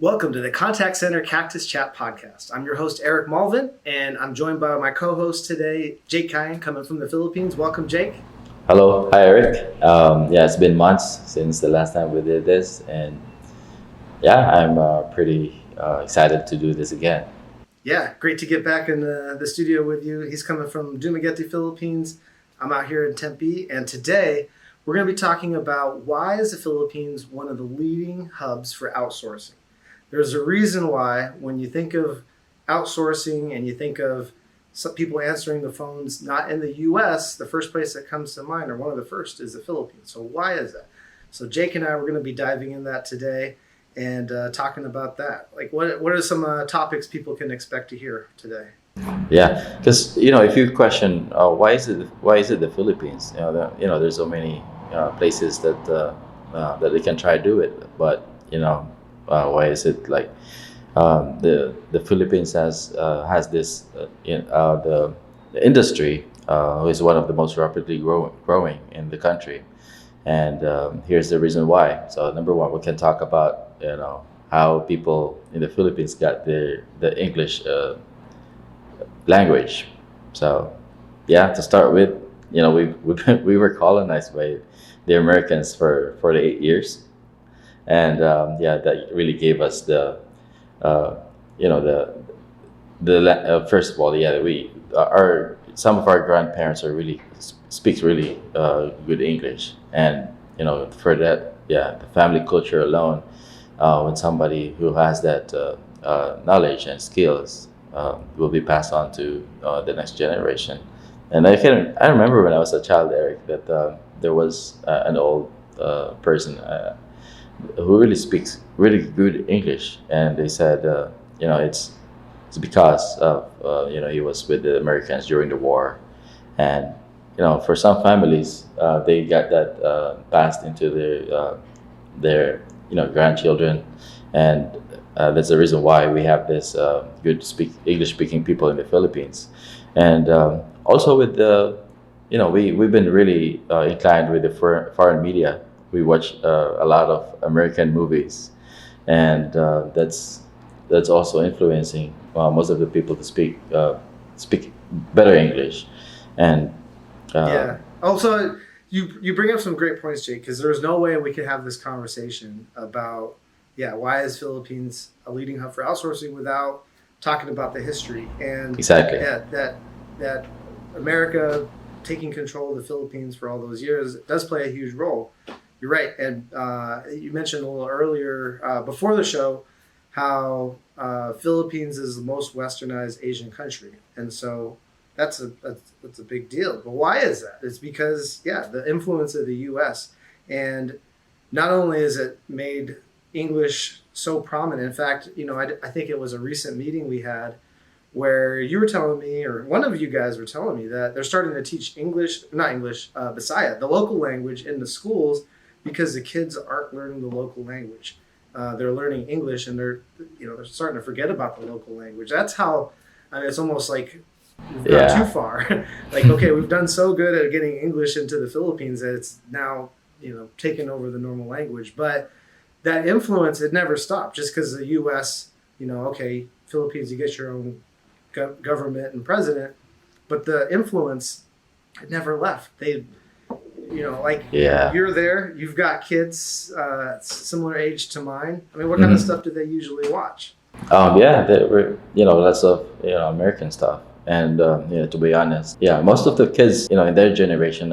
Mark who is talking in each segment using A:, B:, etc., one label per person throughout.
A: Welcome to the Contact Center Cactus Chat podcast. I'm your host, Eric Mulvin, and I'm joined by my co-host today, Jake Kyan, coming from the Philippines. Welcome, Jake.
B: Hello, hi Eric. It's been months since the last time we did this, and I'm pretty excited to do this again.
A: Yeah, great to get back in the studio with you. He's coming from Dumaguete, Philippines. I'm out here in Tempe, and today we're going to be talking about why is the Philippines one of the leading hubs for outsourcing. There's a reason why when you think of outsourcing and you think of some people answering the phones not in the U.S., the first place that comes to mind, or one of the first, is the Philippines. So why is that? So Jake and I were going to be diving in that today and talking about that. Like, what are some topics people can expect to hear today?
B: Yeah, because if you question why is it the Philippines? There's so many places that they can try to do it, but why is it like the Philippines has this the industry is one of the most rapidly growing in the country, and here's the reason why. So number one, we can talk about how people in the Philippines got the English language. So to start with, we were colonized by the Americans for 48 years. And that really gave us the first of all, we our some of our grandparents are really speaks really good English, and for that, the family culture alone, when somebody who has that knowledge and skills will be passed on to the next generation. And I remember when I was a child, Eric, that there was an old person who really speaks really good English, and they said, it's because of he was with the Americans during the war, and for some families they got that passed into their grandchildren, and that's the reason why we have this good English speaking people in the Philippines, and also with the we've been really inclined with the foreign media. We watch a lot of American movies, and that's also influencing most of the people to speak better English. And
A: Also, you bring up some great points, Jake, because there's no way we could have this conversation about why is Philippines a leading hub for outsourcing without talking about the history and
B: exactly
A: that America taking control of the Philippines for all those years does play a huge role. You're right, and you mentioned a little earlier before the show how Philippines is the most westernized Asian country, and so that's a big deal. But why is that? It's because the influence of the U.S. and not only is it made English so prominent. In fact, I think it was a recent meeting we had where you were telling me, or one of you guys were telling me, that they're starting to teach Bisaya, the local language, in the schools, because the kids aren't learning the local language. They're learning English, and they're starting to forget about the local language. That's how, it's almost like we've gone too far. Like, okay, we've done so good at getting English into the Philippines that it's now, taken over the normal language. But that influence, it never stopped just because the U.S., Philippines, you get your own government and president, but the influence, it never left. They, you're there, you've got kids similar age to mine. I mean, what kind of stuff do they usually watch?
B: They were, lots of American stuff, and to be honest, most of the kids in their generation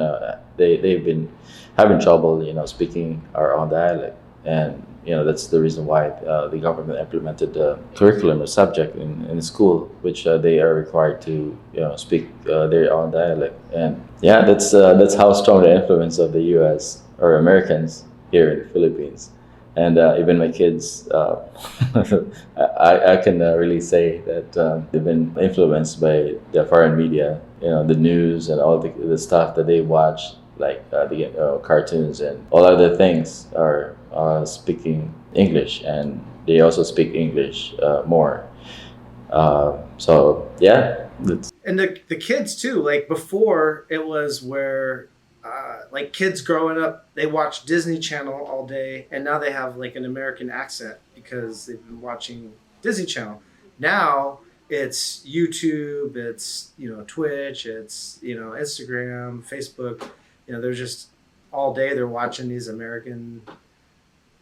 B: they've been having trouble speaking our own dialect, and that's the reason why the government implemented the curriculum or subject in school, which they are required to speak their own dialect. And that's how strong the influence of the U.S. or Americans here in the Philippines. And even my kids, I can really say that they've been influenced by the foreign media, the news and all the stuff that they watch, like the cartoons and all other things are speaking English, and they also speak English more.
A: And the kids too. Like before, it was where like kids growing up, they watch Disney Channel all day, and now they have like an American accent because they've been watching Disney Channel. Now it's YouTube, it's Twitch, it's Instagram, Facebook. They're just all day they're watching these American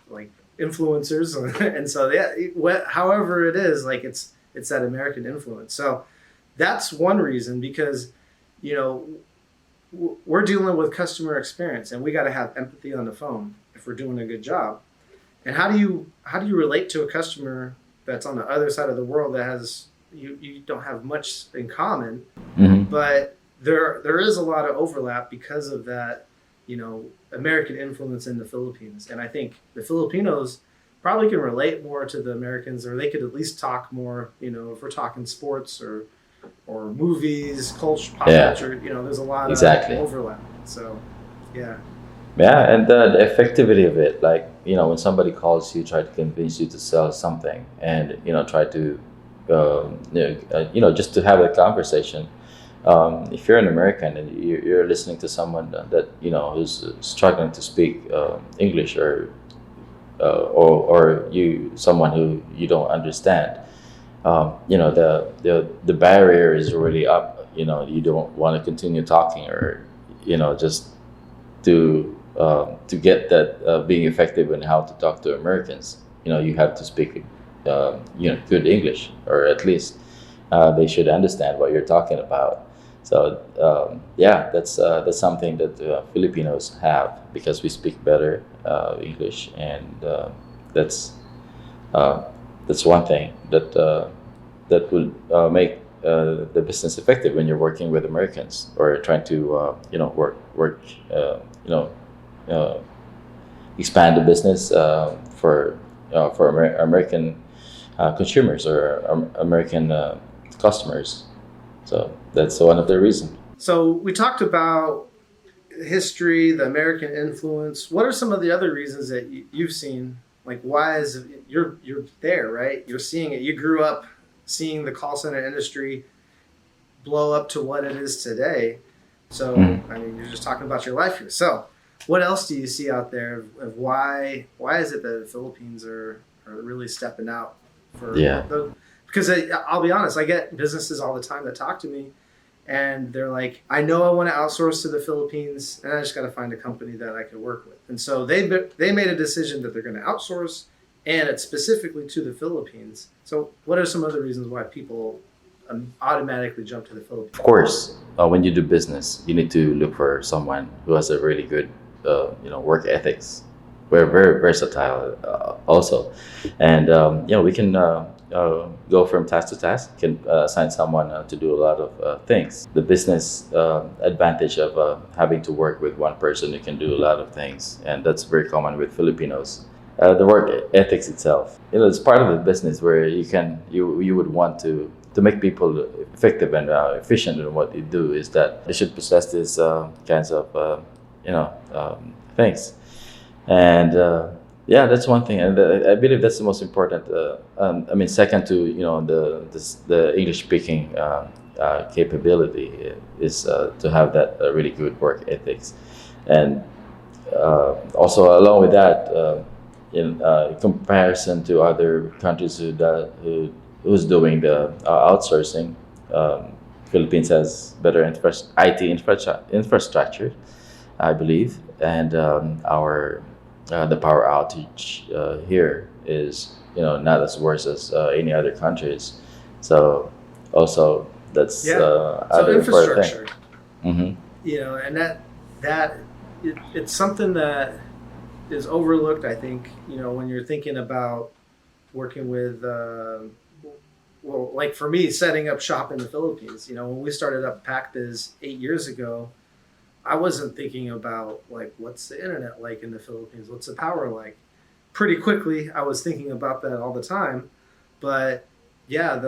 A: like influencers, and so however it is, like it's that American influence. So that's one reason, because we're dealing with customer experience, and we got to have empathy on the phone if we're doing a good job. And how do you relate to a customer that's on the other side of the world that has you don't have much in common, but there is a lot of overlap because of that American influence in the Philippines. And I think the Filipinos probably can relate more to the Americans, or they could at least talk more, if we're talking sports or movies, culture, pop culture, there's a lot of overlap. So, yeah.
B: Yeah, and the effectivity of it, like, when somebody calls you, try to convince you to sell something, and, try to, just to have a conversation. If you're an American and you're listening to someone that, who's struggling to speak English, or someone who you don't understand, the barrier is already up. You don't want to continue talking, or just to get that being effective in how to talk to Americans. You have to speak good English, or at least they should understand what you're talking about. So that's something that Filipinos have, because we speak better English, and that's one thing that will make the business effective when you're working with Americans, or trying to work expand the business for American consumers, or American customers. So that's one of the reasons.
A: So we talked about history, the American influence. What are some of the other reasons that you've seen? Like, why is you're there, right? You're seeing it. You grew up seeing the call center industry blow up to what it is today. So I mean, you're just talking about your life here. So what else do you see out there of why is it that the Philippines are really stepping out for because I'll be honest, I get businesses all the time that talk to me, and they're like, I know I want to outsource to the Philippines, and I just got to find a company that I can work with. And so they made a decision that they're going to outsource, and it's specifically to the Philippines. So what are some other reasons why people automatically jump to the Philippines?
B: Of course, when you do business, you need to look for someone who has a really good work ethics. We're very versatile also, and we can go from task to task. Can assign someone to do a lot of things. The business advantage of having to work with one person who can do a lot of things, and that's very common with Filipinos. The work ethics itself, it's part of the business where you would want to make people effective and efficient in what they do. Is that they should possess these kinds of things. And that's one thing, and I believe that's the most important. Second to the English speaking capability is to have that really good work ethics, and also along with that, in comparison to other countries who's doing the outsourcing, Philippines has better IT infrastructure, I believe, and our the power outage here is not as worse as any other countries. So also that's other
A: infrastructure.
B: Mm-hmm.
A: And it's something that is overlooked, I think. When you're thinking about working with like for me, setting up shop in the Philippines. When we started up PacBiz 8 years ago, I wasn't thinking about like what's the internet like in the Philippines, what's the power like. Pretty quickly, I was thinking about that all the time, but yeah,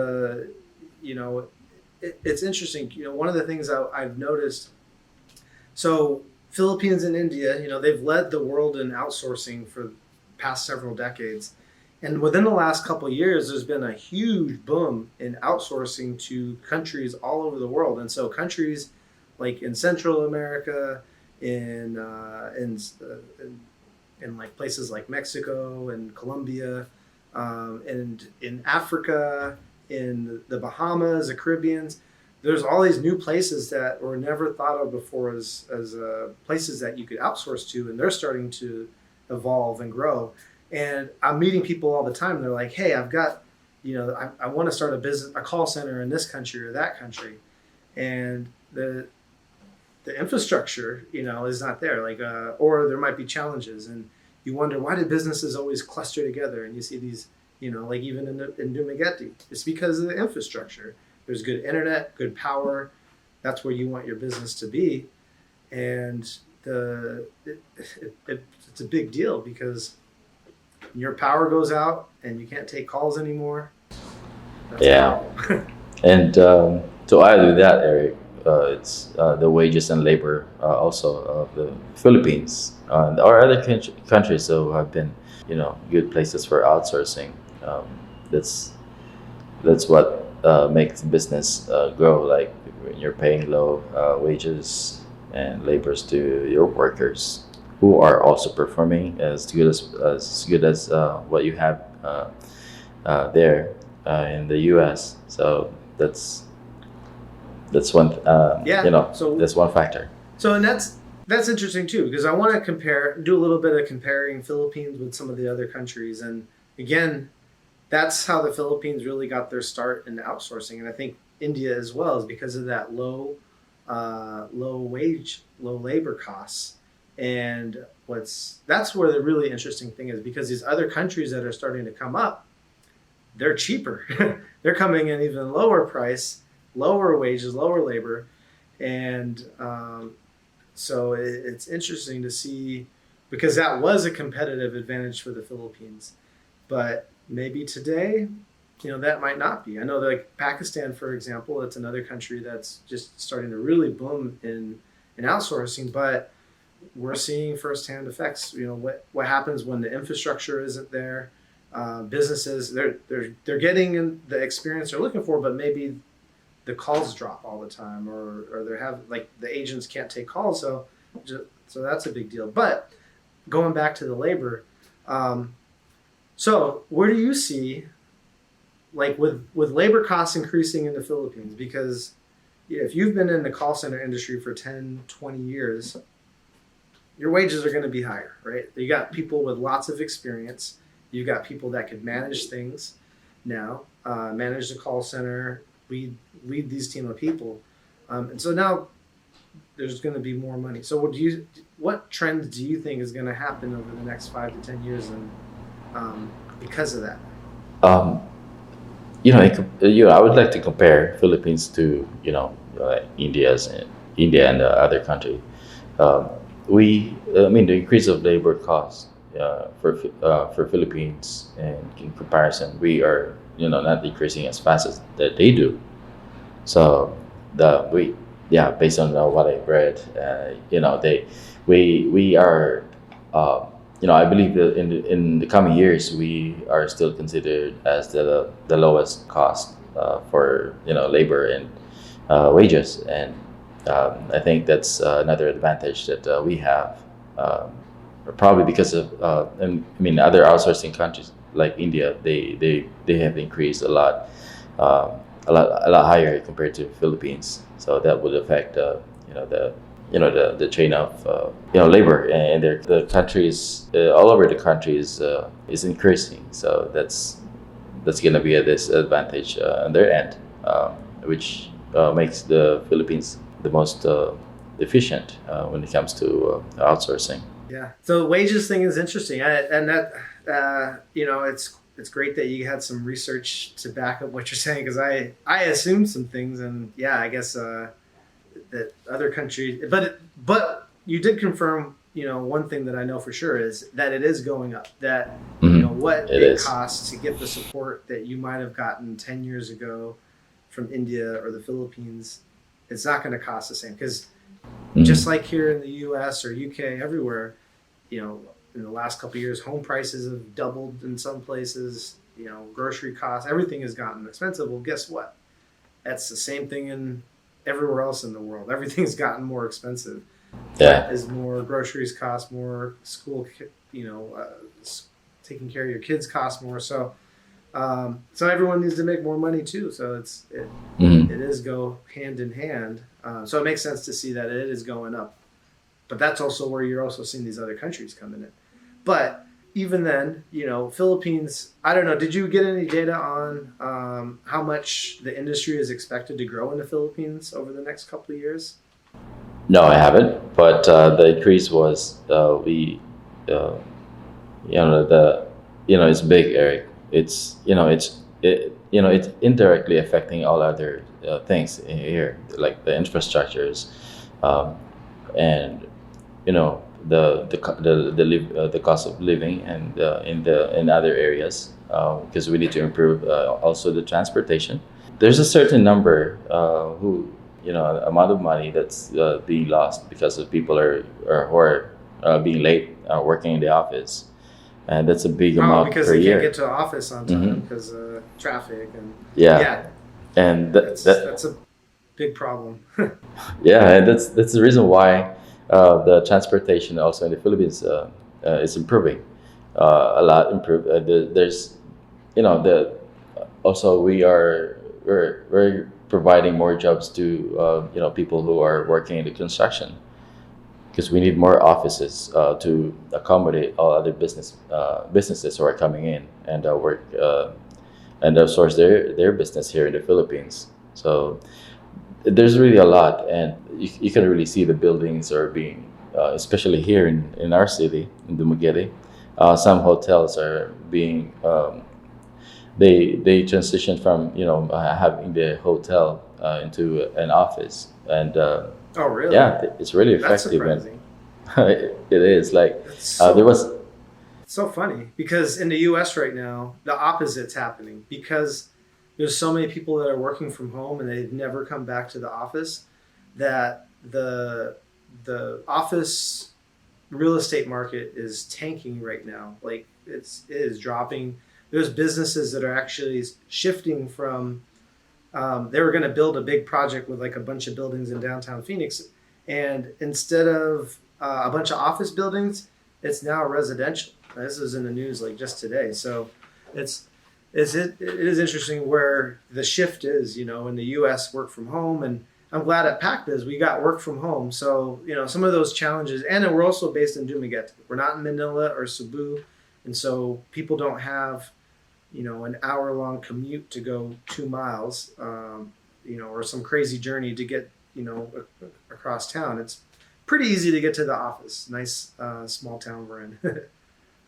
A: it's interesting. One of the things I've noticed. So Philippines and India, they've led the world in outsourcing for the past several decades, and within the last couple of years, there's been a huge boom in outsourcing to countries all over the world, and so countries like in Central America, in like places like Mexico and Colombia, and in Africa, in the Bahamas, the Caribbeans. There's all these new places that were never thought of before as places that you could outsource to, and they're starting to evolve and grow. And I'm meeting people all the time. They're like, "Hey, I've got, I want to start a business, a call center in this country or that country," and the infrastructure, is not there. Like, or there might be challenges, and you wonder why do businesses always cluster together? And you see these, like even in Dumaguete, it's because of the infrastructure. There's good internet, good power. That's where you want your business to be, and it's a big deal because your power goes out and you can't take calls anymore. That's
B: Yeah. And to add to that, Eric, it's the wages and labor also of the Philippines or other countries that have been, good places for outsourcing. Um, that's what makes business grow. Like when you're paying low wages and labors to your workers, who are also performing as good as what you have there in the U.S. So that's one
A: Yeah. So
B: that's one factor.
A: and that's interesting too because I want to do a little bit of comparing Philippines with some of the other countries, and again, that's how the Philippines really got their start in outsourcing, and I think India as well is because of that low wage, low labor costs, and that's where the really interesting thing is because these other countries that are starting to come up, they're cheaper, they're coming in even lower price, lower wages, lower labor, and so it's interesting to see because that was a competitive advantage for the Philippines, but maybe today, that might not be. I know that like Pakistan, for example, it's another country that's just starting to really boom in outsourcing, but we're seeing firsthand effects. What happens when the infrastructure isn't there. Businesses they're getting the experience they're looking for, but maybe the calls drop all the time, or they have like the agents can't take calls, so that's a big deal. But going back to the labor, so where do you see like with labor costs increasing in the Philippines? Because if you've been in the call center industry for 10, 20 years, your wages are going to be higher, right? You got people with lots of experience. You got people that could manage things now, manage the call center, lead these team of people, and so now there's going to be more money. So what trends do you think is going to happen over the next 5 to 10 years, and because of that?
B: Um, I would like to compare Philippines to India and other country. I mean, the increase of labor costs for Philippines, and in comparison, we are not decreasing as fast as that they do. So based on what I read, we are. I believe that in the coming years we are still considered as the lowest cost for labor and wages, and I think that's another advantage that we have, probably because of other outsourcing countries like India, they have increased a lot, higher compared to Philippines. So that would affect the chain of labor, and the countries all over the country is increasing. So that's going to be a disadvantage on their end, which makes the Philippines the most efficient when it comes to outsourcing.
A: Yeah. So the wages thing is interesting, and that it's great that you had some research to back up what you're saying because I assumed some things, and yeah, I guess that other countries, but you did confirm one thing that I know for sure is that it is going up. That what it costs to get the support that you might have gotten 10 years ago from India or the Philippines, it's not going to cost the same because just like here in the U.S. or UK, everywhere, in the last couple of years, home prices have doubled in some places. Grocery costs, everything has gotten expensive. Well, guess what? That's the same thing in everywhere else in the world. Everything's gotten more expensive.
B: Yeah.
A: As more groceries cost, more school, taking care of your kids costs more. So so everyone needs to make more money too. So
B: Mhm.
A: it is go hand in hand. So it makes sense to see that it is going up. But that's also where you're also seeing these other countries coming in. But even then, Philippines, I don't know, did you get any data on how much the industry is expected to grow in the Philippines over the next couple of years?
B: No, I haven't. But the increase was uh, the it's big, Eric. It's indirectly affecting all other things in here, like the infrastructures, um, and the cost of living, and in other areas, because we need to improve also the transportation. There's a certain number who amount of money that's being lost because of people who are being late working in the office, and that's a big
A: Oh,
B: amount
A: because
B: per
A: they can't get
B: year.
A: to the office on time
B: Hmm.
A: because traffic and
B: Yeah,
A: yeah,
B: and
A: that's a big problem.
B: yeah, and that's the reason why the transportation also in the Philippines is improving a lot. There's the also we're providing more jobs to people who are working in the construction, because we need more offices to accommodate all other businesses who are coming in and work and source their business here in the Philippines. So there's really a lot, and you can really see the buildings are being, especially here in our city in Dumaguete. Some hotels are being they transition from having the hotel into an office, and
A: Oh, really?
B: yeah, it's really
A: That's
B: effective, and
A: surprising.
B: it is like
A: That's
B: there
A: so
B: was.
A: so funny because in the U.S. right now, the opposite's happening because there's so many people that are working from home and they've never come back to the office that the office real estate market is tanking right now. Like it is dropping. There's businesses that are actually shifting from. They were going to build a big project with like a bunch of buildings in downtown Phoenix, and instead of a bunch of office buildings, it's now residential. This is in the news like just today. So it's it is interesting where the shift is. In the U.S. work from home, and I'm glad at PacBiz we got work from home. So some of those challenges, and then we're also based in Dumaguete. We're not in Manila or Cebu, and so people don't have an hour long commute to go 2 miles, or some crazy journey to get, across town. It's pretty easy to get to the office. Nice small town we're in.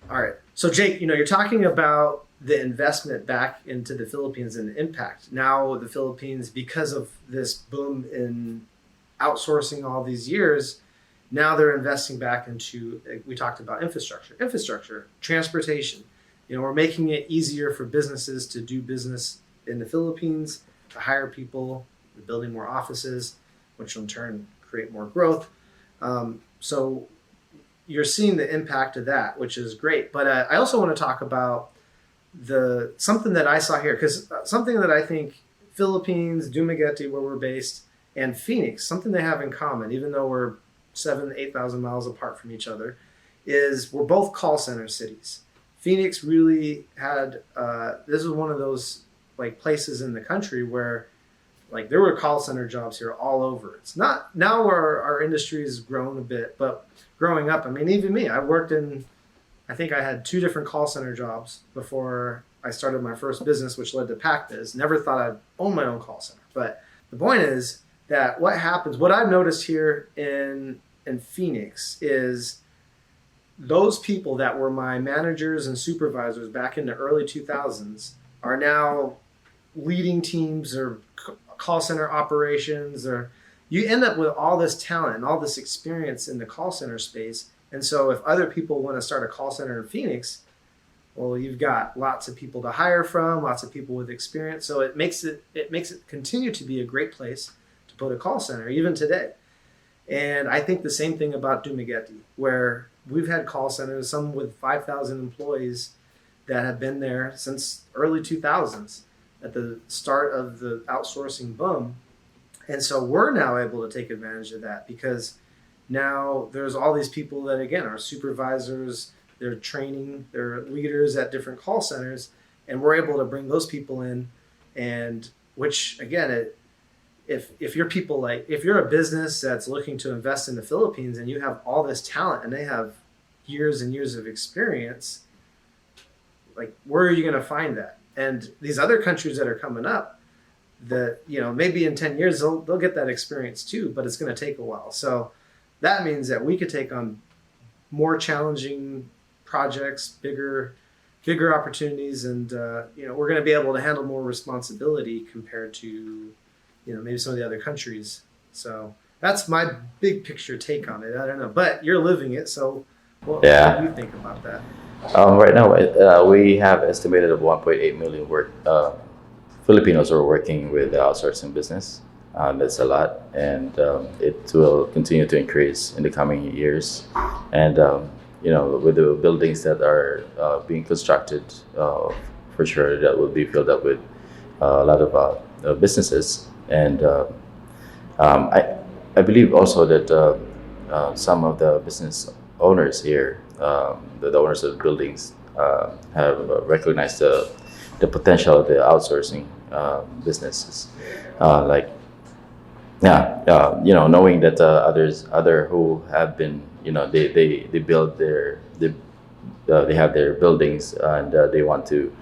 A: All right. So, Jake, you're talking about the investment back into the Philippines and the impact. Now, the Philippines, because of this boom in outsourcing all these years, now they're investing back into, we talked about infrastructure, transportation. We're making it easier for businesses to do business in the Philippines, to hire people, building more offices, which in turn create more growth. So you're seeing the impact of that, which is great. But I also want to talk about the something that I saw here, because something that I think Philippines, Dumaguete, where we're based, and Phoenix, something they have in common, even though we're 8,000 miles apart from each other, is we're both call center cities. Phoenix really had this is one of those like places in the country where like there were call center jobs here all over. It's not now our industry has grown a bit, but growing up, I mean, even me, I think I had two different call center jobs before I started my first business, which led to PacBiz. Never thought I'd own my own call center. But the point is that what I've noticed here in Phoenix is those people that were my managers and supervisors back in the early 2000s are now leading teams or call center operations, or you end up with all this talent and all this experience in the call center space. And so if other people want to start a call center in Phoenix, well, you've got lots of people to hire from, lots of people with experience. So it makes it continue to be a great place to put a call center even today. And I think the same thing about Dumaguete, where we've had call centers, some with 5,000 employees that have been there since early 2000s at the start of the outsourcing boom. And so we're now able to take advantage of that because now there's all these people that, again, are supervisors. they're training their leaders at different call centers, and we're able to bring those people in. And which again, if you're people like, if you're a business that's looking to invest in the Philippines and you have all this talent and they have years and years of experience, like where are you going to find that? And these other countries that are coming up, that maybe in 10 years they'll get that experience too, but it's going to take a while. So that means that we could take on more challenging projects, bigger opportunities, and we're going to be able to handle more responsibility compared to maybe some of the other countries. So that's my big picture take on it. I don't know, but you're living it, so what do you think about that?
B: Right now, we have estimated of 1.8 million Filipinos are working with the outsourcing business. That's a lot, and it will continue to increase in the coming years. And with the buildings that are being constructed, for sure that will be filled up with a lot of businesses. And I believe also that some of the business owners here, the owners of the buildings, have recognized the potential of the outsourcing businesses, knowing that other who have been, they build they have their buildings, and they want to,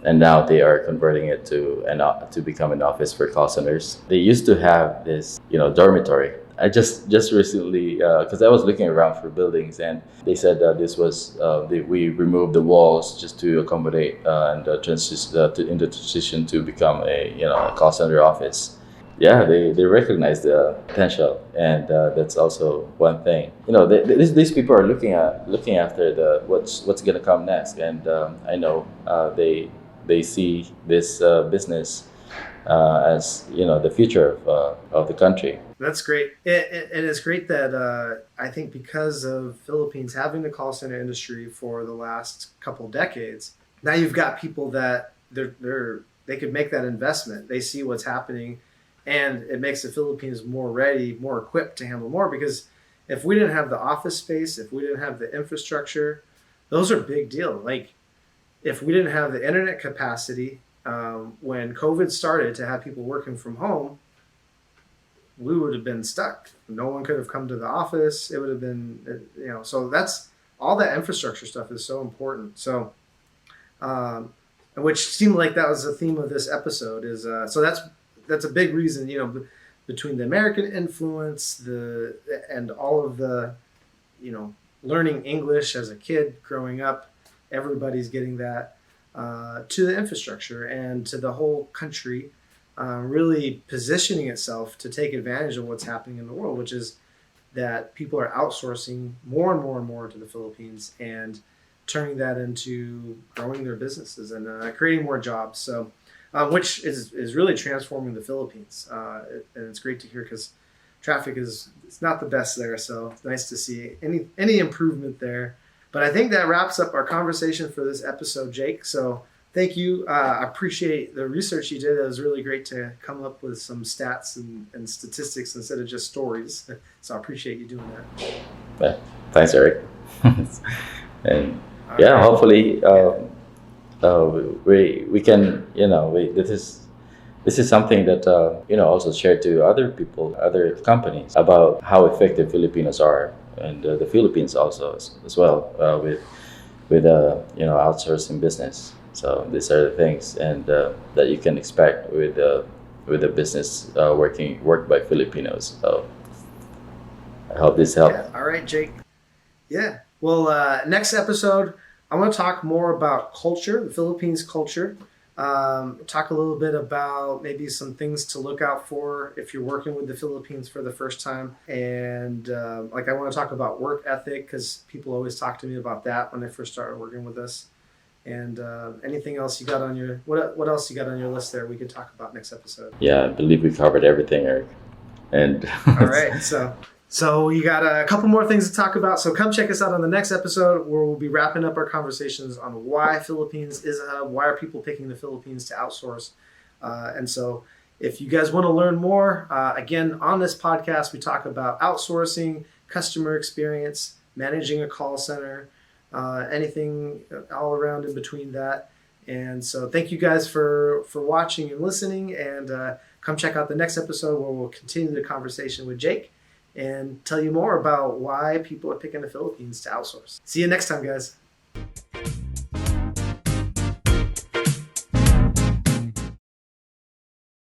B: and now they are converting it to become an office for call centers. They used to have this dormitory. I just recently, because I was looking around for buildings, and they said this was we removed the walls just to accommodate and in the transition to become a call center office. Yeah, they recognize the potential, and that's also one thing. These people are looking after what's gonna come next, and I know they see this business as the future of the country.
A: That's great. And it's great that I think because of Philippines having the call center industry for the last couple decades, now you've got people that they could make that investment. They see what's happening, and it makes the Philippines more ready, more equipped to handle more. Because if we didn't have the office space, if we didn't have the infrastructure, those are big deal. Like if we didn't have the internet capacity, when COVID started to have people working from home, we would have been stuck. No one could have come to the office. It would have been, so that's all that infrastructure stuff is so important. So, which seemed like that was the theme of this episode is, so that's a big reason, between the American influence, and all of the, learning English as a kid growing up, everybody's getting that, to the infrastructure and to the whole country. Really positioning itself to take advantage of what's happening in the world, which is that people are outsourcing more and more and more to the Philippines and turning that into growing their businesses and creating more jobs. So, which is really transforming the Philippines. And it's great to hear because traffic it's not the best there. So it's nice to see any improvement there. But I think that wraps up our conversation for this episode, Jake. So thank you. I appreciate the research you did. It was really great to come up with some stats and statistics instead of just stories. So I appreciate you doing that.
B: Yeah. Thanks, Eric. And
A: right.
B: hopefully we can, this is something that also share to other people, other companies about how effective Filipinos are, and the Philippines also as well with outsourcing business. So these are the things and that you can expect with a business worked by Filipinos. So I hope this helped.
A: Yeah. All right, Jake. Yeah. Well, next episode, I want to talk more about culture, the Philippines culture. Talk a little bit about maybe some things to look out for if you're working with the Philippines for the first time. And I want to talk about work ethic because people always talk to me about that when they first started working with us. And anything else you got on your what else you got on your list there we could talk about next episode?
B: Yeah, I believe we covered everything, Eric. And
A: all right, so you got a couple more things to talk about. So come check us out on the next episode where we'll be wrapping up our conversations on why Philippines is a hub, why are people picking the Philippines to outsource. And so if you guys want to learn more, again, on this podcast, we talk about outsourcing, customer experience, managing a call center, anything all around in between that. And so thank you guys for watching and listening, and come check out the next episode where we'll continue the conversation with Jake and tell you more about why people are picking the Philippines to outsource. See you next time, guys.